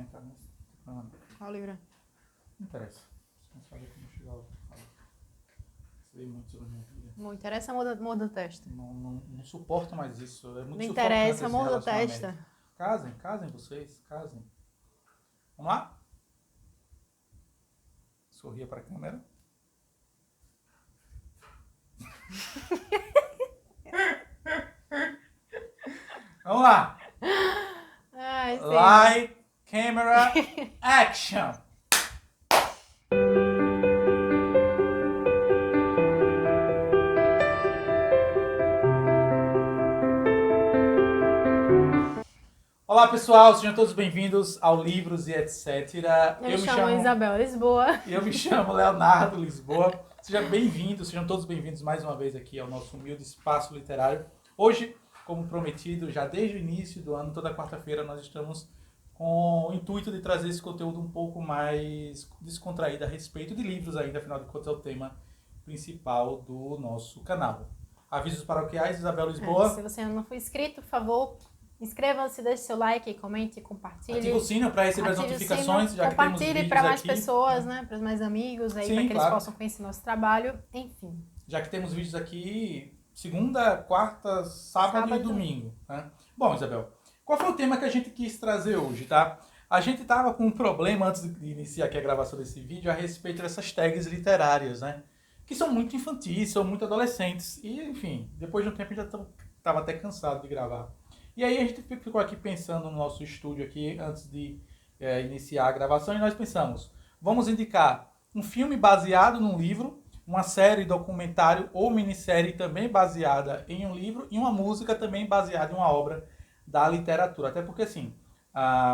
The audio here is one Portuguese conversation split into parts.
comentar, mas não Qual livro? interessa. Você não sabe como chegar lá. Sei muito sobre a minha vida. Não interessa, muda o texto. Não suporto mais isso. É muito Não sufocante interessa, esse muda o relacionamento. texto. Casem vocês, casem. Vamos lá? Sorria pra câmera. Vamos lá. Ai, sim. Light, camera, action. Olá pessoal, sejam todos bem-vindos ao Livros e Etc. Eu me chamo Isabel Lisboa. Eu me chamo Leonardo Lisboa. Sejam todos bem-vindos mais uma vez aqui ao nosso humilde espaço literário. Hoje, como prometido, já desde o início do ano, toda quarta-feira, nós estamos com o intuito de trazer esse conteúdo um pouco mais descontraído a respeito de livros ainda, afinal de contas é o tema principal do nosso canal. Avisos paroquiais, Isabel Lisboa. Se você não for inscrito, por favor, inscreva-se, deixe seu like, comente, compartilhe. Ative o sino para receber as notificações, já que temos vídeos compartilhe para mais aqui, pessoas, né? Para mais amigos, aí, Sim, para que claro. eles possam conhecer nosso trabalho, enfim. Já que temos vídeos aqui segunda, quarta, sábado e domingo. Né? Bom, Isabel, qual foi o tema que a gente quis trazer hoje, tá? A gente tava com um problema antes de iniciar aqui a gravação desse vídeo a respeito dessas tags literárias, né? Que são muito infantis, são muito adolescentes. E, enfim, depois de um tempo a gente já estava até cansado de gravar. E aí a gente ficou aqui pensando no nosso estúdio aqui, antes de iniciar a gravação, e nós pensamos, vamos indicar um filme baseado num livro, uma série, documentário ou minissérie também baseada em um livro, e uma música também baseada em uma obra da literatura. Até porque, assim,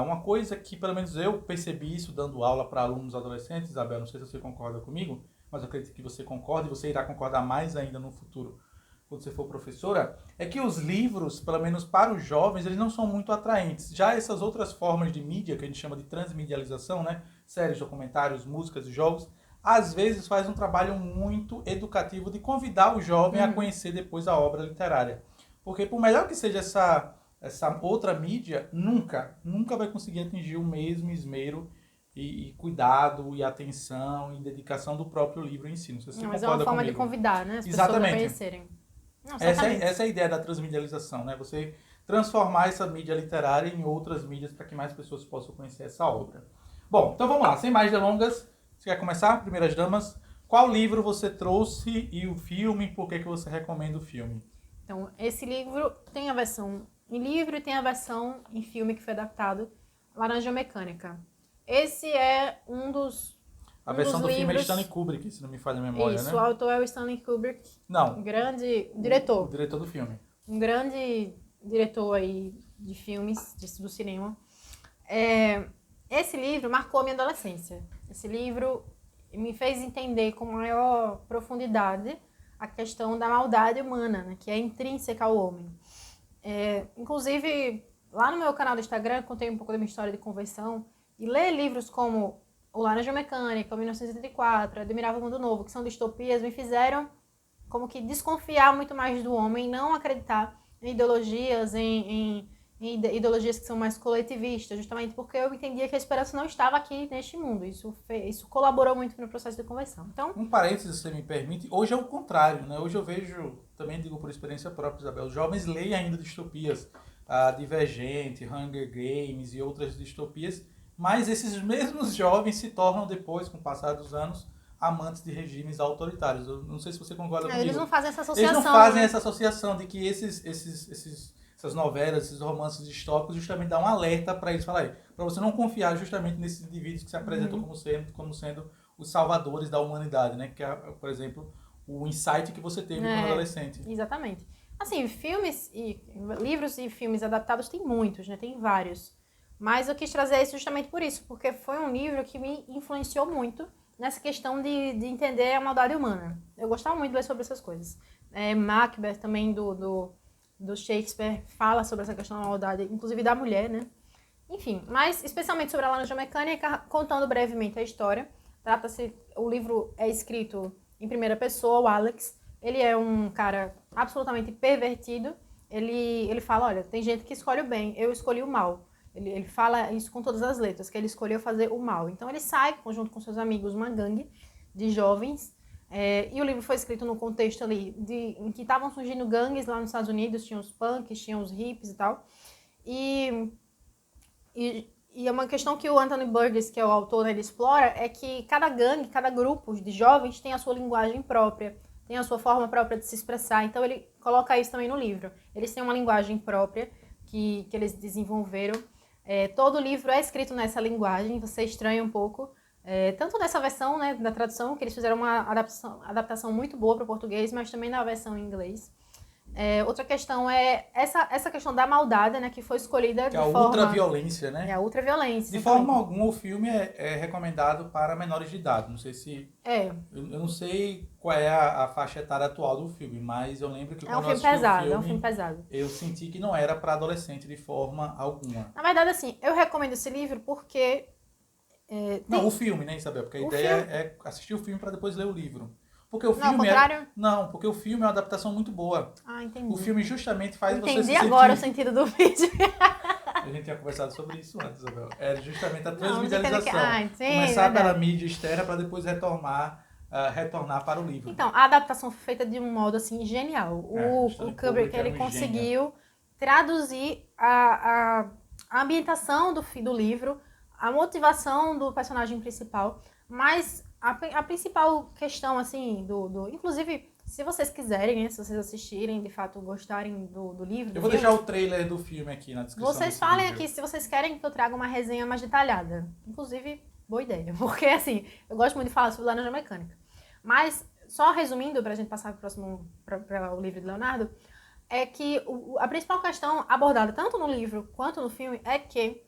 uma coisa que, pelo menos eu percebi isso dando aula para alunos adolescentes, Isabel, não sei se você concorda comigo, mas eu acredito que você concorda, e você irá concordar mais ainda no futuro, quando você for professora, é que os livros, pelo menos para os jovens, eles não são muito atraentes. Já essas outras formas de mídia, que a gente chama de transmedialização, né? Séries, documentários, músicas e jogos, às vezes faz um trabalho muito educativo de convidar o jovem a conhecer depois a obra literária. Porque por melhor que seja essa outra mídia, nunca vai conseguir atingir o mesmo esmero e cuidado, e atenção, e dedicação do próprio livro em si. Não sei se você Mas é uma forma comigo. de convidar, né? As Exatamente. pessoas a conhecerem. Não, essa é a ideia da transmedialização, né? Você transformar essa mídia literária em outras mídias para que mais pessoas possam conhecer essa obra. Bom, então vamos lá, sem mais delongas. Você quer começar? Primeiras damas. Qual livro você trouxe e o filme? Por que você recomenda o filme? Então, esse livro tem a versão em livro e tem a versão em filme que foi adaptado, Laranja Mecânica. Esse é um dos A versão do filme é de livros... Stanley Kubrick, se não me falha a memória, Isso, né? o autor é o Stanley Kubrick. Não. Um grande diretor. O diretor do filme. Um grande diretor aí de filmes, do cinema. Esse livro marcou a minha adolescência. Esse livro me fez entender com maior profundidade a questão da maldade humana, né, que é intrínseca ao homem. Inclusive, lá no meu canal do Instagram, eu contei um pouco da minha história de conversão, e ler livros como O Laranja Mecânica, 1984, Admirável Mundo Novo, que são distopias, me fizeram como que desconfiar muito mais do homem, não acreditar em ideologias, em ideologias que são mais coletivistas, justamente porque eu entendia que a esperança não estava aqui neste mundo. Isso colaborou muito no processo de conversão. Então, um parênteses, se você me permite, hoje é o contrário, né? Hoje eu vejo, também digo por experiência própria, Isabel, os jovens leem ainda distopias, Divergente, Hunger Games e outras distopias, mas esses mesmos jovens se tornam depois, com o passar dos anos, amantes de regimes autoritários. Eu não sei se você concorda comigo. Eles não fazem essa associação. Eles não fazem, né? essa associação de que essas novelas, esses romances distópicos, justamente dão um alerta para eles, para você não confiar justamente nesses indivíduos que se apresentam como sendo os salvadores da humanidade, né? Que é, por exemplo, o insight que você teve quando adolescente. Exatamente. Assim, livros e filmes adaptados tem muitos, né? Tem vários. Mas eu quis trazer isso justamente por isso, porque foi um livro que me influenciou muito nessa questão de entender a maldade humana. Eu gostava muito de ler sobre essas coisas. Macbeth também, do Shakespeare, fala sobre essa questão da maldade, inclusive da mulher, né? Enfim, mas especialmente sobre a Laranja Mecânica, contando brevemente a história. O livro é escrito em primeira pessoa, o Alex. Ele é um cara absolutamente pervertido. Ele fala, olha, tem gente que escolhe o bem, eu escolhi o mal. Ele fala isso com todas as letras, que ele escolheu fazer o mal. Então ele sai, junto com seus amigos, uma gangue de jovens. E o livro foi escrito no contexto ali em que estavam surgindo gangues lá nos Estados Unidos, tinha os punks, tinha os hippies e tal. E é uma questão que o Anthony Burgess, que é o autor, ele explora, é que cada gangue, cada grupo de jovens tem a sua linguagem própria, tem a sua forma própria de se expressar. Então ele coloca isso também no livro. Eles têm uma linguagem própria que eles desenvolveram. Todo o livro é escrito nessa linguagem, você estranha um pouco. Tanto nessa versão, né, da tradução, que eles fizeram uma adaptação muito boa para o português, mas também na versão em inglês. Outra questão é essa questão da maldade, né, que foi escolhida de forma... Que é a ultraviolência, né? É a ultraviolência. De forma alguma, o filme é recomendado para menores de idade. Não sei se... Eu não sei qual é a faixa etária atual do filme, mas eu lembro que quando eu assisti o filme... É um filme pesado. Eu senti que não era para adolescente de forma alguma. Na verdade, assim, eu recomendo esse livro porque... Não, o filme, né, Isabel? Porque a ideia é assistir o filme para depois ler o livro. Porque o filme ao contrário? Não, porque o filme é uma adaptação muito boa. Ah, entendi. O filme justamente faz você se sentir... Entendi agora o sentido do vídeo. A gente tinha conversado sobre isso antes, Isabel. Era justamente a transmedialização. Sim, começar pela mídia externa para depois retornar para o livro. Então, a adaptação foi feita de um modo, assim, genial. O Kubrick, ele conseguiu traduzir a ambientação do livro, a motivação do personagem principal, mas a principal questão, assim, inclusive, se vocês quiserem, né, se vocês assistirem, de fato, gostarem do livro... Eu vou deixar o trailer do filme aqui na descrição. Vocês falem aqui se vocês querem que eu traga uma resenha mais detalhada. Inclusive, boa ideia, porque, assim, eu gosto muito de falar sobre Laranja Mecânica. Mas, só resumindo, pra gente passar para o livro de Leonardo, é que a principal questão abordada tanto no livro quanto no filme é que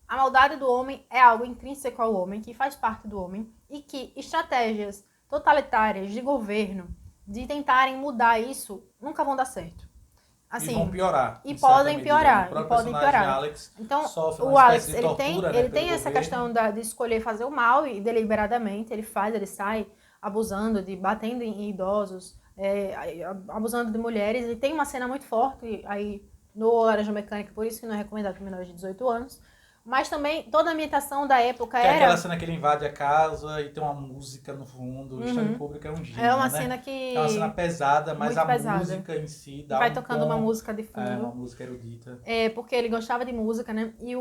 a maldade do homem é algo intrínseco ao homem, que faz parte do homem, e que estratégias totalitárias de governo, de tentarem mudar isso, nunca vão dar certo. Assim, e vão piorar. E podem piorar. Alex então, o Alex, ele tem essa questão de escolher fazer o mal e deliberadamente ele sai abusando, batendo em idosos, abusando de mulheres. E tem uma cena muito forte aí no Laranja Mecânica, por isso que não é recomendado para menores de 18 anos. Mas também toda a ambientação da época era... aquela cena que ele invade a casa e tem uma música no fundo. O Stanley Kubrick é um gênio, é uma cena que... É uma cena pesada, mas a música em si dá vai tocando uma música de fundo. Uma música erudita. Porque ele gostava de música, né? E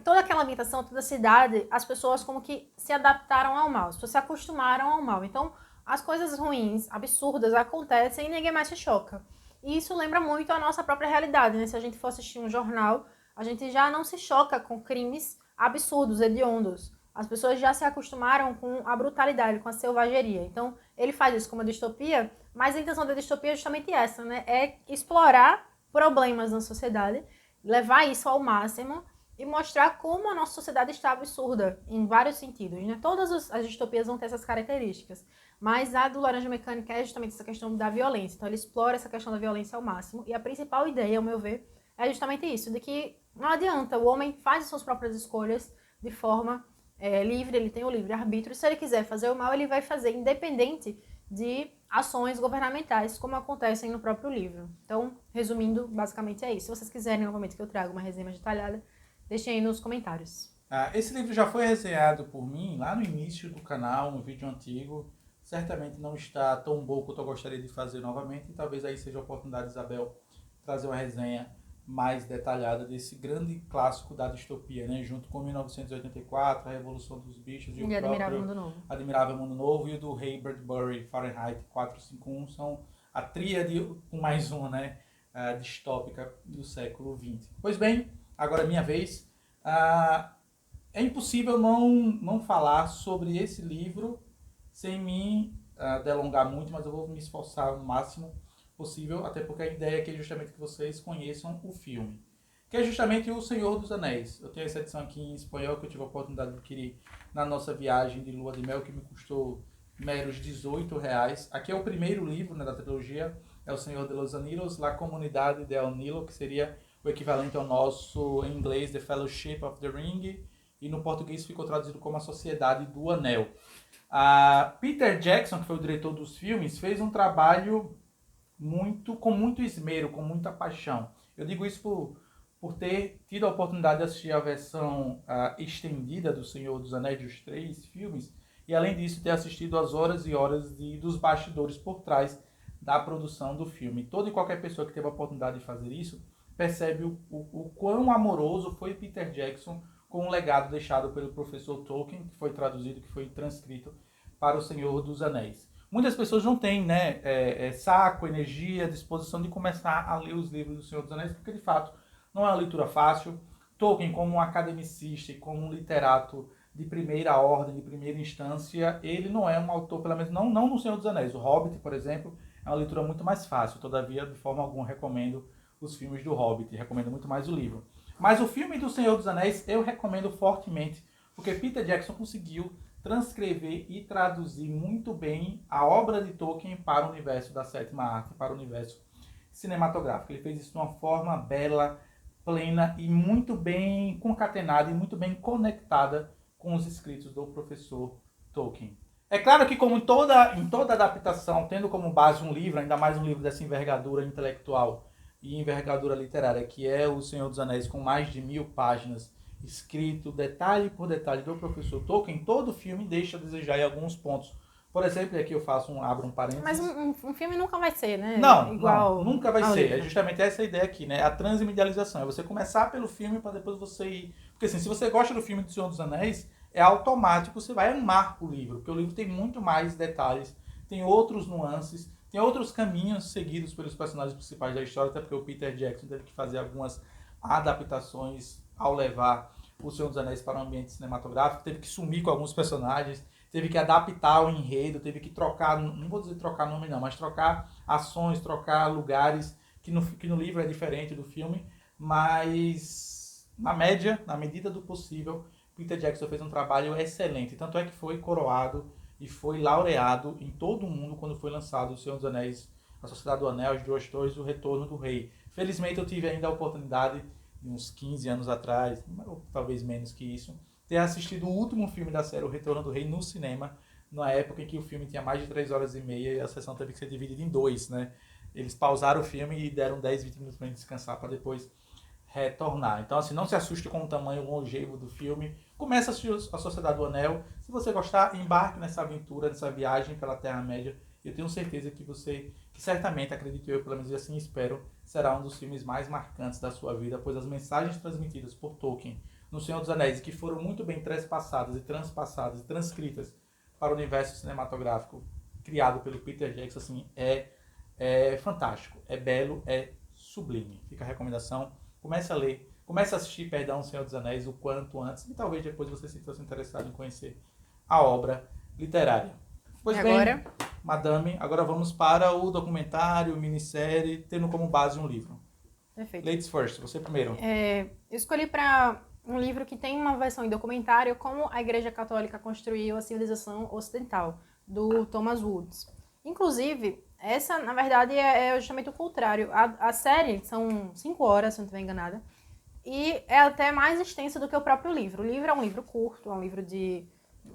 toda aquela ambientação, toda a cidade, as pessoas como que se adaptaram ao mal. As pessoas se acostumaram ao mal. Então, as coisas ruins, absurdas, acontecem e ninguém mais se choca. E isso lembra muito a nossa própria realidade, né? Se a gente for assistir um jornal... A gente já não se choca com crimes absurdos, hediondos. As pessoas já se acostumaram com a brutalidade, com a selvageria. Então, ele faz isso como uma distopia, mas a intenção da distopia é justamente essa, né? É explorar problemas na sociedade, levar isso ao máximo e mostrar como a nossa sociedade está absurda, em vários sentidos, né? Todas as distopias vão ter essas características, mas a do Laranja Mecânica é justamente essa questão da violência. Então, ele explora essa questão da violência ao máximo, e a principal ideia, ao meu ver, é justamente isso, de que não adianta, o homem faz as suas próprias escolhas de forma livre, ele tem o livre-arbítrio, se ele quiser fazer o mal, ele vai fazer, independente de ações governamentais, como acontecem no próprio livro. Então, resumindo, basicamente é isso. Se vocês quiserem, novamente, que eu traga uma resenha mais detalhada, deixem aí nos comentários. Esse livro já foi resenhado por mim lá no início do canal, um vídeo antigo. Certamente não está tão bom quanto eu gostaria de fazer novamente, e talvez aí seja a oportunidade, Isabel, trazer uma resenha mais detalhada desse grande clássico da distopia, né? Junto com 1984, A Revolução dos Bichos e o Admirável Mundo Novo. Admirável Mundo Novo e o do Ray Bradbury, Fahrenheit 451, são a tríade com mais uma, né? Distópica do século XX. Pois bem, agora é minha vez. É impossível não falar sobre esse livro sem me delongar muito, mas eu vou me esforçar o máximo possível, até porque a ideia é que justamente que vocês conheçam o filme, que é justamente O Senhor dos Anéis. Eu tenho essa edição aqui em espanhol que eu tive a oportunidade de adquirir na nossa viagem de lua de mel, que me custou meros R$18. Aqui é o primeiro livro, né, da trilogia, é O Senhor de los Anillos, La Comunidade del Nilo, que seria o equivalente ao nosso em inglês The Fellowship of the Ring, e no português ficou traduzido como A Sociedade do Anel. Peter Jackson, que foi o diretor dos filmes, fez um trabalho com muito esmero, com muita paixão. Eu digo isso por ter tido a oportunidade de assistir a versão estendida do Senhor dos Anéis, dos 3 filmes, e além disso ter assistido as horas e horas dos bastidores por trás da produção do filme. Toda e qualquer pessoa que teve a oportunidade de fazer isso percebe o quão amoroso foi Peter Jackson com o legado deixado pelo professor Tolkien, que foi traduzido, que foi transcrito para o Senhor dos Anéis. Muitas pessoas não têm saco, energia, disposição de começar a ler os livros do Senhor dos Anéis, porque de fato não é uma leitura fácil. Tolkien, como um academicista e como um literato de primeira ordem, de primeira instância, ele não é um autor, pelo menos não no Senhor dos Anéis. O Hobbit, por exemplo, é uma leitura muito mais fácil. Todavia, de forma alguma, recomendo os filmes do Hobbit, recomendo muito mais o livro. Mas o filme do Senhor dos Anéis eu recomendo fortemente, porque Peter Jackson conseguiu transcrever e traduzir muito bem a obra de Tolkien para o universo da sétima arte, para o universo cinematográfico. Ele fez isso de uma forma bela, plena e muito bem concatenada e muito bem conectada com os escritos do professor Tolkien. É claro que, como em toda adaptação, tendo como base um livro, ainda mais um livro dessa envergadura intelectual e envergadura literária, que é O Senhor dos Anéis, com mais de 1000 páginas, escrito detalhe por detalhe do professor Tolkien, todo filme deixa a desejar em alguns pontos. Por exemplo, aqui eu abro um parênteses. Mas um filme nunca vai ser, né? Não, igual não, nunca vai ser. livro. É justamente essa a ideia aqui, né? A transmedialização. É você começar pelo filme para depois você ir... Porque assim, se você gosta do filme do Senhor dos Anéis, é automático, você vai amar o livro, porque o livro tem muito mais detalhes, tem outros nuances, tem outros caminhos seguidos pelos personagens principais da história, até porque o Peter Jackson teve que fazer algumas adaptações ao levar o Senhor dos Anéis para o ambiente cinematográfico, teve que sumir com alguns personagens, teve que adaptar o enredo, teve que trocar, não vou dizer trocar nome não, mas trocar ações, trocar lugares, que no livro é diferente do filme, mas na média, na medida do possível, Peter Jackson fez um trabalho excelente, tanto é que foi coroado e foi laureado em todo o mundo quando foi lançado O Senhor dos Anéis, A Sociedade do Anel, As Duas Torres e O Retorno do Rei. Felizmente eu tive ainda a oportunidade, uns 15 anos atrás, ou talvez menos que isso, ter assistido o último filme da série, O Retorno do Rei, no cinema, na época em que o filme tinha mais de 3 horas e meia e a sessão teve que ser dividida em 2, né? Eles pausaram o filme e deram 10, 20 minutos para gente descansar para depois retornar. Então, assim, não se assuste com o tamanho longevo do filme. Comece a assistir A Sociedade do Anel. Se você gostar, embarque nessa aventura, nessa viagem pela Terra-média. Eu tenho certeza que você, que certamente, acredito eu, pelo menos assim espero, será um dos filmes mais marcantes da sua vida, pois as mensagens transmitidas por Tolkien no Senhor dos Anéis, que foram muito bem transpassadas e transcritas para o universo cinematográfico criado pelo Peter Jackson, assim, é fantástico, é belo, é sublime. Fica a recomendação. Comece a ler, comece a assistir, O Senhor dos Anéis o quanto antes, e talvez depois você se fosse interessado em conhecer a obra literária. Pois e bem, agora? madame, agora vamos para o documentário, minissérie, tendo como base um livro. Perfeito. Ladies first, você primeiro. Eu escolhi para um livro que tem uma versão em documentário, Como a Igreja Católica Construiu a Civilização Ocidental, do Thomas Woods. Inclusive, essa, na verdade, é justamente o contrário. A série são 5 horas, se não estiver enganada, e é até mais extensa do que o próprio livro. O livro é um livro curto, é um livro de,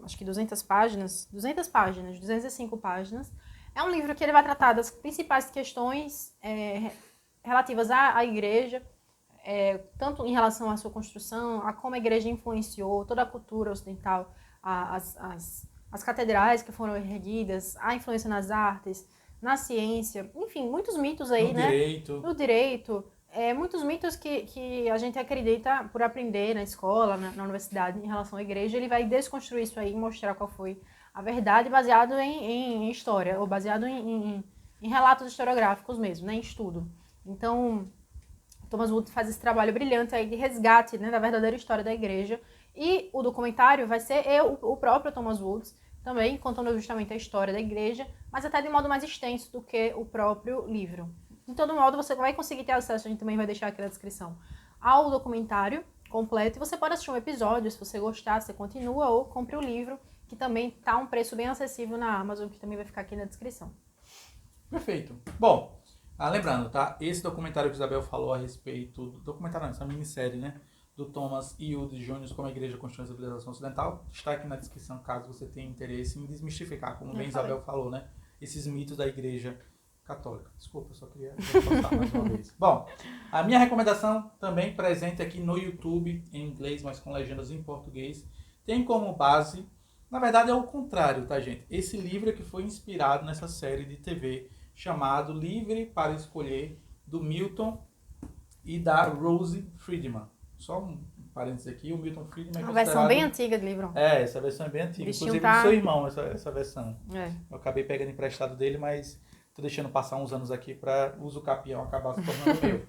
acho que 200 páginas, 205 páginas. É um livro que ele vai tratar das principais questões relativas à igreja, tanto em relação à sua construção, a como a igreja influenciou toda a cultura ocidental, as catedrais que foram erguidas, a influência nas artes, na ciência, enfim, muitos mitos aí, No né? direito. No direito. Muitos mitos que a gente acredita por aprender na escola, na universidade, em relação à igreja. Ele vai desconstruir isso aí e mostrar qual foi a verdade baseado em história, ou baseado em relatos historiográficos mesmo, né? Em estudo. Então, Thomas Woods faz esse trabalho brilhante aí de resgate, né, da verdadeira história da igreja. E o documentário vai ser o próprio Thomas Woods, também contando justamente a história da igreja, mas até de modo mais extenso do que o próprio livro. De todo modo, você vai conseguir ter acesso, a gente também vai deixar aqui na descrição, ao documentário completo. E você pode assistir um episódio, se você gostar, você continua, ou compre o livro, que também está um preço bem acessível na Amazon, que também vai ficar aqui na descrição. Perfeito. Bom, lembrando, tá? Esse documentário que a Isabel falou a respeito... Documentário não, essa minissérie, né? Do Thomas E. Woods Jr., Como a Igreja Construiu a Civilização Ocidental. Está aqui na descrição, caso você tenha interesse em desmistificar, como bem Isabel falou, né? Esses mitos da igreja católica. Desculpa, eu só queria reforçar mais uma vez. Bom, a minha recomendação também presente aqui no YouTube, em inglês, mas com legendas em português, tem como base, na verdade é o contrário, tá, gente? Esse livro é que foi inspirado nessa série de TV chamado Livre para Escolher, do Milton e da Rose Friedman. Só um parênteses aqui, o Milton Friedman é Uma considerado... versão bem antiga do livro. Essa versão é bem antiga. Bichinho Inclusive do seu irmão, essa versão. É. Eu acabei pegando emprestado dele, mas tô deixando passar uns anos aqui para uso capião acabar se tornando meu.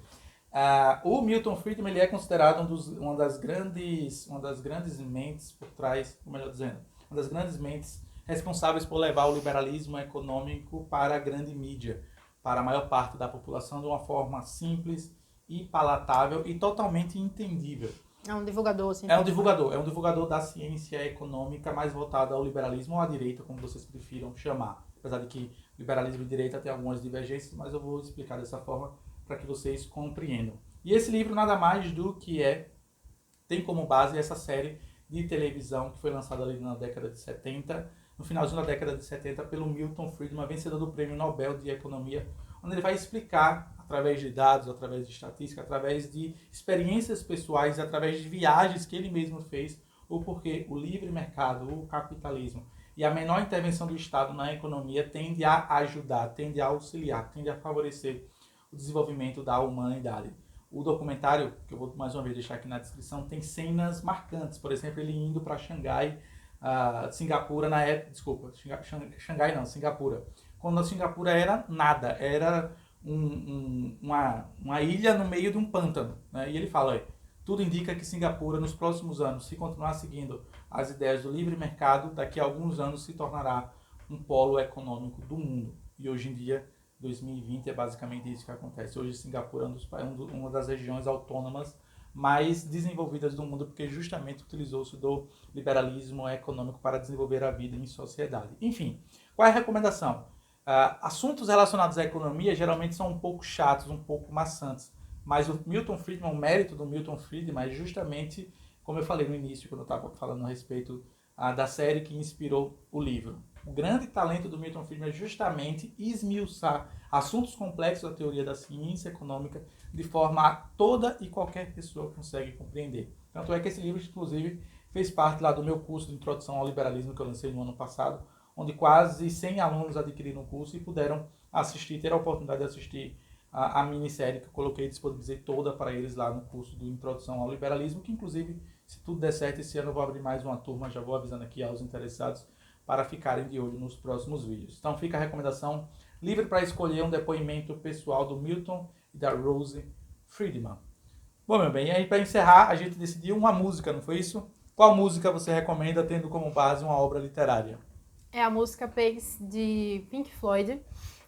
O Milton Friedman ele é considerado uma das grandes mentes por trás, ou melhor dizendo, uma das grandes mentes responsáveis por levar o liberalismo econômico para a grande mídia, para a maior parte da população de uma forma simples e palatável e totalmente entendível. É um divulgador, assim. É um divulgador da ciência econômica mais voltado ao liberalismo ou à direita, como vocês prefiram chamar. Apesar de que liberalismo e direita tem algumas divergências, mas eu vou explicar dessa forma para que vocês compreendam. E esse livro nada mais do que tem como base essa série de televisão que foi lançada ali na década de 70, no finalzinho da década de 70, pelo Milton Friedman, vencedor do Prêmio Nobel de Economia, onde ele vai explicar, através de dados, através de estatística, através de experiências pessoais, através de viagens que ele mesmo fez, o porquê o livre mercado, o capitalismo e a menor intervenção do Estado na economia tende a ajudar, tende a auxiliar, tende a favorecer o desenvolvimento da humanidade. O documentário, que eu vou mais uma vez deixar aqui na descrição, tem cenas marcantes. Por exemplo, ele indo para Xangai, Singapura na época... Desculpa, Xangai não, Singapura. Quando a Singapura era nada, era uma ilha no meio de um pântano. Né? E ele fala, tudo indica que Singapura, nos próximos anos, se continuar seguindo as ideias do livre mercado, daqui a alguns anos se tornará um polo econômico do mundo. E hoje em dia, 2020, é basicamente isso que acontece. Hoje Singapura é uma das regiões autônomas mais desenvolvidas do mundo, porque justamente utilizou-se do liberalismo econômico para desenvolver a vida em sociedade. Enfim, qual é a recomendação? Assuntos relacionados à economia geralmente são um pouco chatos, um pouco maçantes, mas o Milton Friedman, o mérito do Milton Friedman é justamente, como eu falei no início, quando eu estava falando a respeito da série que inspirou o livro. O grande talento do Milton Friedman é justamente esmiuçar assuntos complexos da teoria da ciência econômica de forma a toda e qualquer pessoa consegue compreender. Tanto é que esse livro, inclusive, fez parte lá do meu curso de Introdução ao Liberalismo que eu lancei no ano passado, onde quase 100 alunos adquiriram o curso e puderam ter a oportunidade de assistir a minissérie que eu coloquei, disponibilizei toda para eles lá no curso do Introdução ao Liberalismo, que inclusive, se tudo der certo, esse ano eu vou abrir mais uma turma, já vou avisando aqui aos interessados, para ficarem de olho nos próximos vídeos. Então fica a recomendação, livre para escolher um depoimento pessoal do Milton e da Rose Friedman. Bom, meu bem, e aí para encerrar, a gente decidiu uma música, não foi isso? Qual música você recomenda tendo como base uma obra literária? É a música Pigs, de Pink Floyd.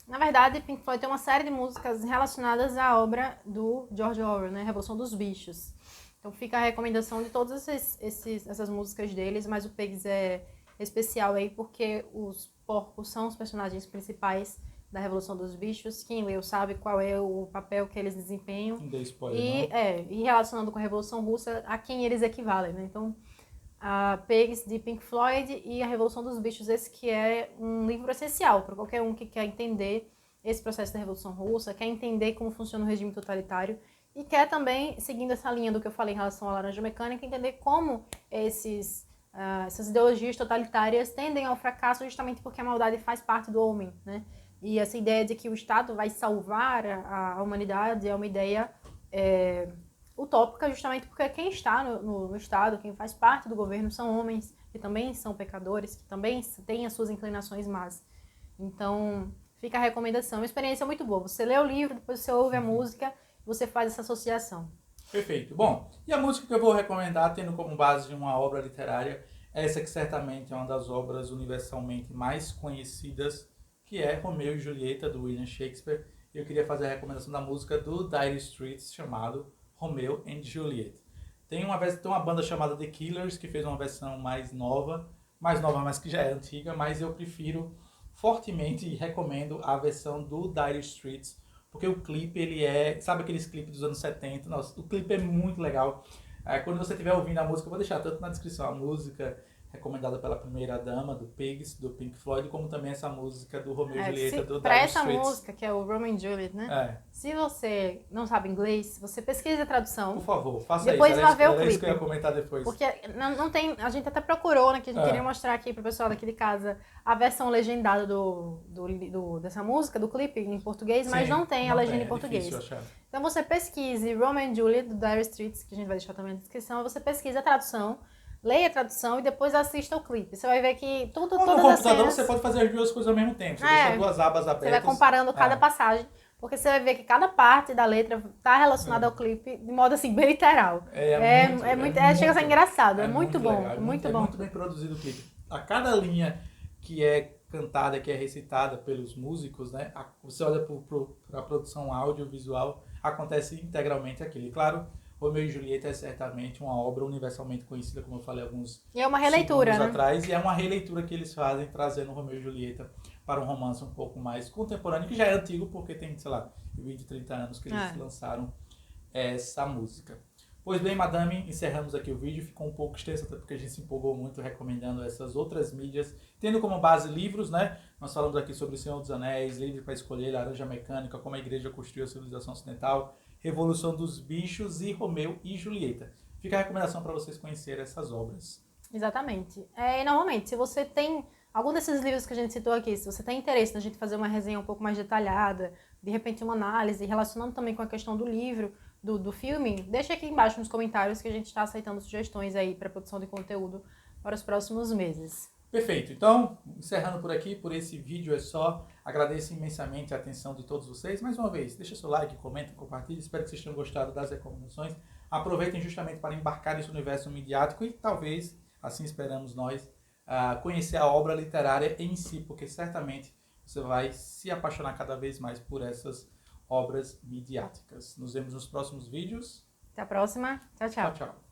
Na verdade, Pink Floyd tem uma série de músicas relacionadas à obra do George Orwell, né? Revolução dos Bichos. Então fica a recomendação de todas essas músicas deles, mas o Pigs é especial aí porque os porcos são os personagens principais da Revolução dos Bichos. Quem leu sabe qual é o papel que eles desempenham. Não dei spoiler, não. E relacionando com a Revolução Russa, a quem eles equivalem, né? Então, a Pigs, de Pink Floyd, e a Revolução dos Bichos, esse que é um livro essencial para qualquer um que quer entender esse processo da Revolução Russa, quer entender como funciona o regime totalitário e quer também, seguindo essa linha do que eu falei em relação à laranja mecânica, entender como essas ideologias totalitárias tendem ao fracasso justamente porque a maldade faz parte do homem, né? E essa ideia de que o Estado vai salvar a humanidade é uma ideia utópica, justamente porque quem está no Estado, quem faz parte do governo, são homens que também são pecadores, que também têm as suas inclinações más. Então, fica a recomendação. É uma experiência muito boa. Você lê o livro, depois você ouve a música, você faz essa associação. Perfeito. Bom, e a música que eu vou recomendar, tendo como base uma obra literária, essa que certamente é uma das obras universalmente mais conhecidas, que é Romeu e Julieta, do William Shakespeare. Eu queria fazer a recomendação da música do Dire Straits, chamado Romeo and Juliet. Tem uma banda chamada The Killers, que fez uma versão mais nova, mas que já é antiga, mas eu prefiro fortemente e recomendo a versão do Dire Straits, porque o clipe, sabe aqueles clipes dos anos 70? Nossa, o clipe é muito legal. Quando você estiver ouvindo a música, eu vou deixar tanto na descrição a música recomendada pela primeira dama, do Pigs, do Pink Floyd, como também essa música do Romeo e Julieta, do Pra Dire essa Straits. música, que é o Romeo and Juliet, né? É, Se você não sabe inglês, você pesquisa a tradução. por favor, faça Depois isso. vá ver o Era isso que eu ia clipe. comentar depois. Porque não tem. A gente até procurou, né? Que a gente queria mostrar aqui pro pessoal daqui de casa a versão legendada dessa música, do clipe em português, mas Sim, não tem a legenda em é português. difícil achar. Então você pesquise Romeo and Juliet, do Dire Straits, que a gente vai deixar também na descrição. Você pesquisa a tradução, leia a tradução e depois assista o clipe. Você vai ver que No todas as computador cenas... você pode fazer as duas coisas ao mesmo tempo. Você É, deixa duas abas Você vai abertas. comparando cada passagem, porque você vai ver que cada parte da letra tá relacionada ao clipe de modo assim, bem literal. Chega a ser engraçado, é muito bom, legal, muito bom. É muito bem produzido o clipe. A cada linha que é cantada, que é recitada pelos músicos, né? Você olha para a produção audiovisual, acontece integralmente aquilo. E claro, Romeo e Julieta é certamente uma obra universalmente conhecida, como eu falei alguns E é uma releitura, segundos né? atrás, e é uma releitura que eles fazem, trazendo Romeo e Julieta para um romance um pouco mais contemporâneo, que já é antigo, porque tem, sei lá, 20, 30 anos que eles lançaram essa música. Pois bem, madame, encerramos aqui o vídeo. Ficou um pouco extenso, até porque a gente se empolgou muito recomendando essas outras mídias, tendo como base livros, né? Nós falamos aqui sobre O Senhor dos Anéis, Livre para Escolher, Laranja Mecânica, Como a Igreja Construiu a Civilização Ocidental, Revolução dos Bichos e Romeo e Julieta. Fica a recomendação para vocês conhecerem essas obras. Exatamente. E normalmente, se você tem algum desses livros que a gente citou aqui, se você tem interesse na gente fazer uma resenha um pouco mais detalhada, de repente uma análise, relacionando também com a questão do livro, do filme, deixa aqui embaixo nos comentários que a gente está aceitando sugestões aí para produção de conteúdo para os próximos meses. Perfeito. Então, encerrando por aqui, por esse vídeo é só. Agradeço imensamente a atenção de todos vocês. Mais uma vez, deixa seu like, comenta, compartilhe. Espero que vocês tenham gostado das recomendações. Aproveitem justamente para embarcar nesse universo midiático e talvez, assim esperamos nós, conhecer a obra literária em si, porque certamente você vai se apaixonar cada vez mais por essas obras midiáticas. Nos vemos nos próximos vídeos. Até a próxima. Tchau, tchau. Tchau, tchau.